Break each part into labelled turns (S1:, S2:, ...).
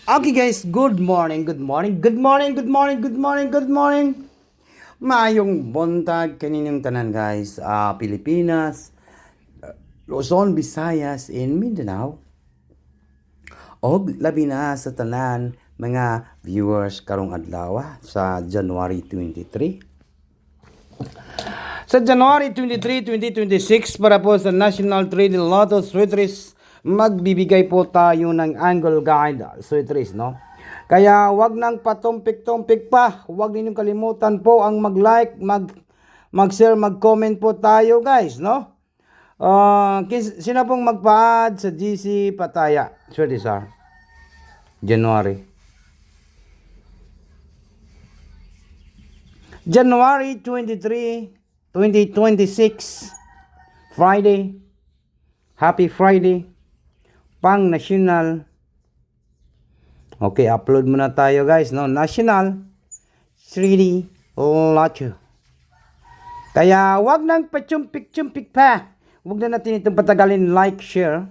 S1: Okay guys, good morning, good morning, good morning, good morning, good morning, good morning. Maayong buntag kaninyong tanan guys. Pilipinas, Luzon, Visayas, and Mindanao. Og labi na sa tanan mga viewers karong adlaw sa January 23. Sa January 23, 2026 para po sa National Trade Lotto Sweet Race, magbibigay po tayo ng angle guide Sweet Race, no? Kaya wag nang patumpik-tumpik pa. Wag ninyong kalimutan po ang mag-like, mag-share, mag-comment po tayo guys, no? Sino pong magpa-add sa GC Pataya? Sweet Race, January. January 23, 2026, Friday. Happy Friday. Pang national. Okay, upload muna tayo guys, no? National 3D Lotto. Kaya wag nang pachumpik-chumpik pa. Wag na natin itong patagalin. Like, share,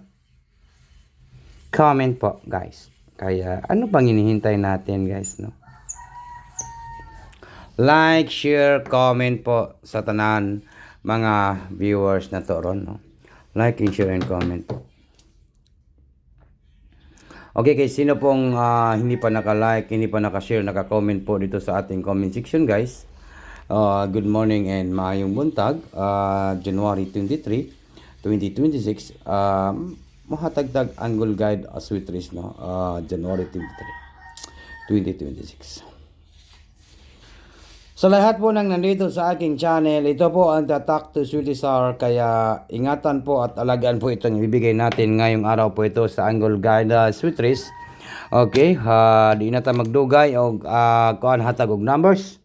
S1: comment po guys. Kaya ano pang hinihintay natin guys, no? Like, share, comment po sa tanan mga viewers na to ron, no? Like and share and comment po. Okay, kay sino pong hindi pa naka-like, hindi pa naka-share, naka-comment po dito sa ating comment section guys. Good morning and maayong buntag. January 23, 2026. Mahatagtag angle guide Sweet Race, no? January 23, 2026. Sa lahat po nang nandito sa aking channel, ito po ang Tatak to Sweetisar, kaya ingatan po at alagaan po itong ibibigay natin ngayong araw po ito sa Angle Guide Sweet Race. Okay, di na tayo magdugay o kuan hatag og numbers.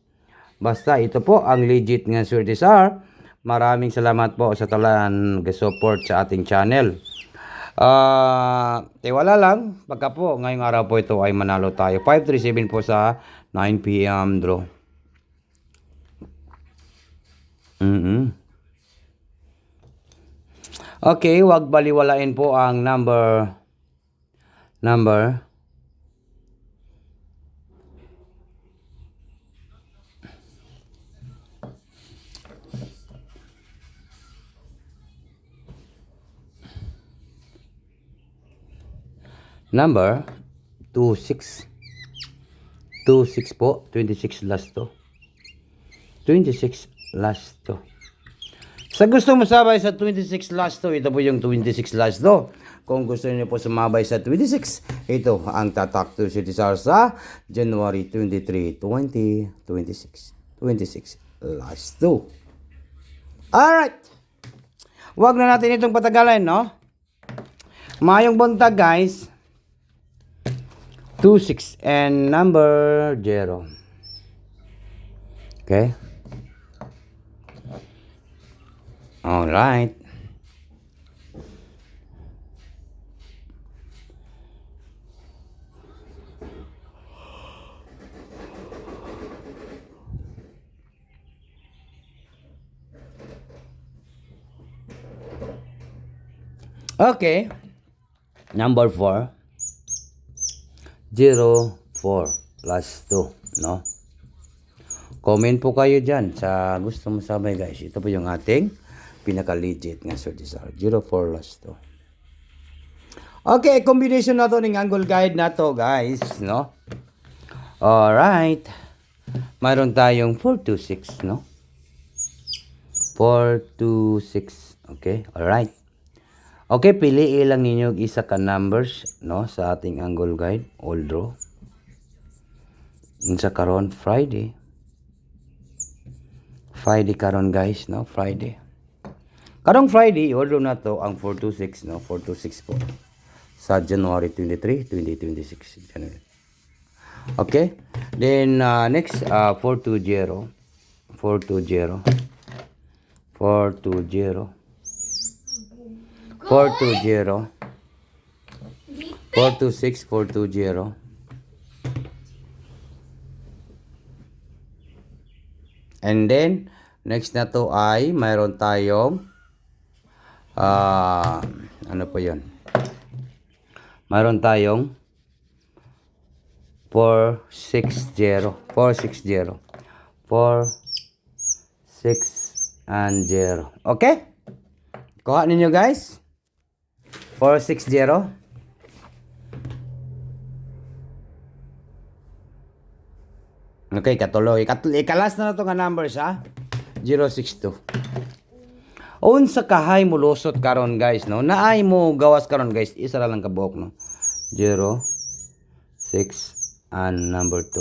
S1: Basta ito po ang legit nga Sweetisar. Maraming salamat po sa talan support sa ating channel. Tiwala lang, pagka po ngayong araw po ito ay manalo tayo. 537 po sa 9 PM draw. Okay, wag baliwalain po ang number. Number 26. 26 po, 26 last to. 26 last to. Sa gusto mo sabay sa 26 last to, ito po yung 26 last to. Kung gusto niyo po sumabay sa 26, ito ang Tatak to Sweetisar sa January 23, 2026. 26 last to. Alright. Wag na natin itong patagalan, no? Mayong buntag, guys. 26 and number 0. Okay? All right. Okay. Number 4. 0, 4 plus 2, no? Comment po kayo dyan sa gusto mo sabay guys. Ito po yung ating pinaka-legit nga Sweetisar. 04 last to. Okay, combination na to ng angle guide na to guys, no? Alright. Mayroon tayong 426, no? 426. Okay, alright. Okay, piliin lang ninyo isa ka numbers, no? Sa ating angle guide, all draw. Sa karon Friday. Friday karon guys, no? Friday. Karong Friday, order na to ang 426, no? 426 po. Sa January 23, 2026. January. Okay? Then, next, 420. 420. 420. 420. 426, 420. And then, next na to ay mayroon tayong ano po yun? Mayroon tayong 460. 460. 4, 6, and 0. Okay? Kuha ninyo guys. 460. Okay, katuloy. Ikalas na to nga numbers ha. 062. Unsa kahay mo lusot karon guys no? Naay mo gawas karon guys. Isa ra lang ka buok no. 0, 6, and number 2.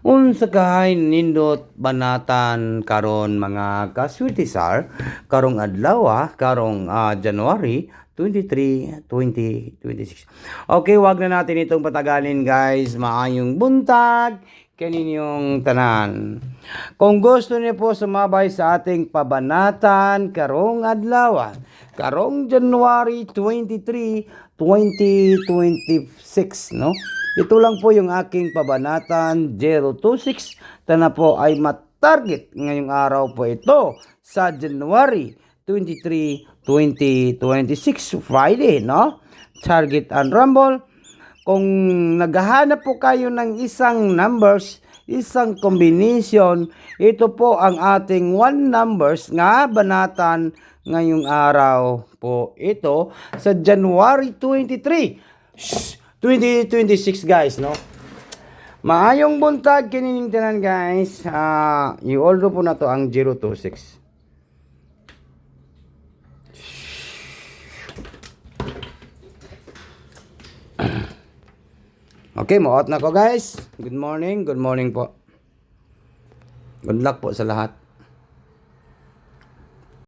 S1: Unsa kahay nindot banatan karon mga kaswirtisar karong adlaw karong January 23, 2026. Okay, wag na natin itong patagalin guys. Maayong buntag kaninyong tanan. Kung gusto niyo po sumabay sa ating pabanatan karong adlaw, karong January 23, 2026, no? Ito lang po yung aking pabanatan 026 tana po ay matarget ngayong araw po ito sa January 23, 2026 Friday, no? Target and Rumble. Kung naghahanap po kayo ng isang numbers, isang combination, ito po ang ating one numbers nga banatan ngayong araw po ito sa January 23, 2026 guys, no? Maayong buntag kinining tanan guys. I-order po na to ang 026. Okay, mo out na ko guys. Good morning po. Good luck po sa lahat.